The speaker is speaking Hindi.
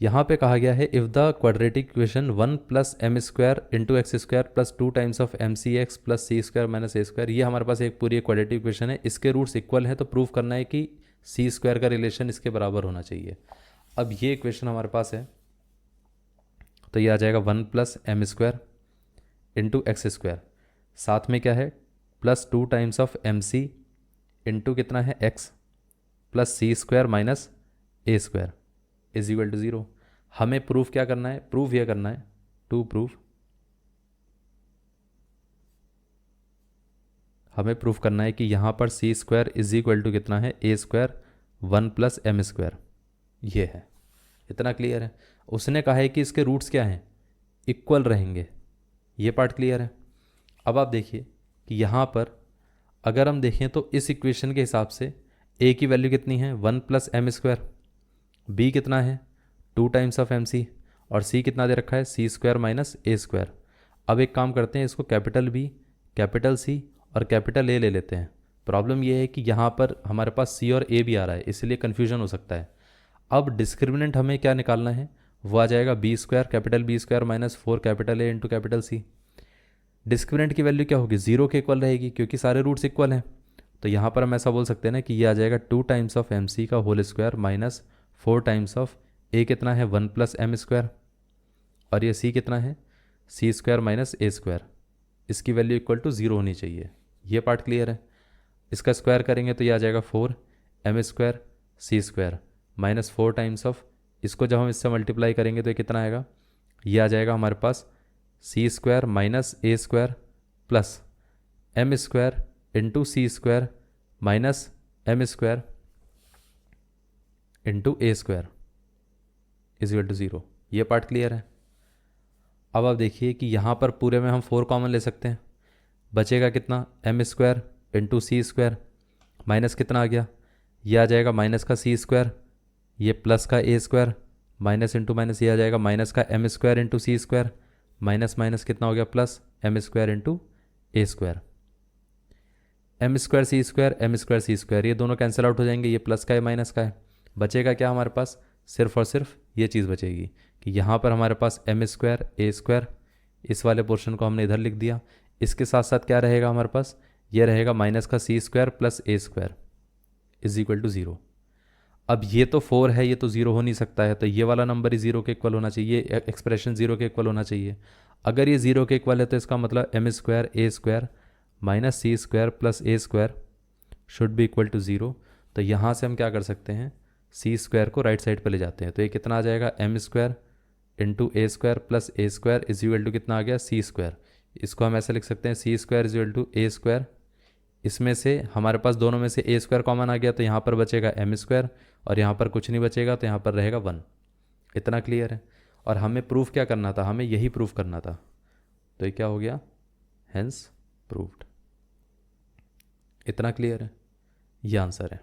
यहाँ पे कहा गया है if the quadratic equation 1 plus M square into X square plus 2 times of M C X plus C square minus A square, ये हमारे पास एक पूरी क्वाड्रेटिक इक्वेशन है, इसके रूट्स इक्वल हैं, तो प्रूव करना है कि सी स्क्वायर का रिलेशन इसके बराबर होना चाहिए। अब ये इक्वेशन हमारे पास है, तो ये आ जाएगा 1 plus M square into X square, साथ में क्या है plus 2 times of M C into कितना है X plus C square minus A square is equal to 0। हमें प्रूफ क्या करना है, प्रूफ यह करना है टू प्रूफ, हमें प्रूफ करना है कि यहाँ पर सी स्क्वायर इज इक्वल टू कितना है ए स्क्वायर 1 प्लस एम स्क्वायर, ये है। इतना क्लियर है। उसने कहा है कि इसके रूट्स क्या हैं, इक्वल रहेंगे, ये पार्ट क्लियर है। अब आप देखिए कि यहाँ पर अगर हम देखें तो इस इक्वेशन के हिसाब से ए की वैल्यू कितनी है 1 प्लस एम स्क्वायर, बी कितना है 2 टाइम्स ऑफ एम सी, और सी कितना दे रखा है सी स्क्वायर माइनस ए स्क्वायर। अब एक काम करते हैं, इसको कैपिटल बी कैपिटल सी और कैपिटल ए ले लेते हैं। प्रॉब्लम यह है कि यहाँ पर हमारे पास सी और ए भी आ रहा है, इसलिए कन्फ्यूजन हो सकता है। अब डिस्क्रिमिनेंट हमें क्या निकालना है, वो आ जाएगा B square capital B square minus 4 capital A into capital C. Discriminant की वैल्यू क्या होगी, 0 के इक्वल रहेगी क्योंकि सारे रूट्स इक्वल हैं। तो यहाँ पर हम ऐसा बोल सकते हैं ना कि ये आ जाएगा 2 टाइम्स ऑफ एम सी का whole square minus 4 times of A कितना है 1 प्लस एम स्क्वायर, और ये सी कितना है सी स्क्वायर माइनस ए स्क्वायर, इसकी वैल्यू इक्वल टू 0 होनी चाहिए। ये पार्ट क्लियर है। इसका स्क्वायर करेंगे तो ये आ जाएगा 4 M square C square minus 4 times of, इसको जब हम इससे मल्टीप्लाई करेंगे तो ये कितना आएगा, ये आ जाएगा हमारे पास C square minus A square plus M square into C square minus M square into A square is equal to 0। ये पार्ट क्लियर है। अब आप देखिए कि यहाँ पर पूरे में हम 4 कॉमन ले सकते हैं, बचेगा कितना M square into C square minus कितना आ गया, ये आ जाएगा माइनस का सी स्क्वायर, ये प्लस का ए स्क्वायर माइनस इंटू माइनस, ये आ जाएगा माइनस का M square into C square minus minus कितना हो गया plus M square into A square. M square C square M square C square ये दोनों कैंसिल आउट हो जाएंगे, ये प्लस का है माइनस का है, बचेगा क्या हमारे पास सिर्फ और सिर्फ ये चीज़ बचेगी कि यहाँ पर हमारे पास एम स्क्वायर ए स्क्वायर, इस वाले पोर्शन को हमने इधर लिख दिया, इसके साथ साथ क्या रहेगा हमारे पास, ये रहेगा माइनस का C square plus A square is equal to 0। अब ये तो 4 है, ये तो 0 हो नहीं सकता है, तो ये वाला नंबर ही 0 के इक्वल होना चाहिए, एक्सप्रेशन 0 के इक्वल होना चाहिए। अगर ये 0 के इक्वल है तो इसका मतलब M square A square minus C square plus A square should be equal to 0। तो यहाँ से हम क्या कर सकते हैं, सी स्क्वायर को राइट साइड पर ले जाते हैं, तो ये कितना आ जाएगा M square into A square plus A square is equal to कितना आ गया सी स्क्वायर। इसको हम ऐसे लिख सकते हैं C square is equal to A square, इसमें से हमारे पास दोनों में से ए स्क्वायर कॉमन आ गया तो यहाँ पर बचेगा एम स्क्वायर, और यहाँ पर कुछ नहीं बचेगा तो यहाँ पर रहेगा 1। इतना क्लियर है। और हमें प्रूफ क्या करना था, हमें यही प्रूफ करना था, तो ये क्या हो गया हेंस प्रूव्ड। इतना क्लियर है, ये आंसर है।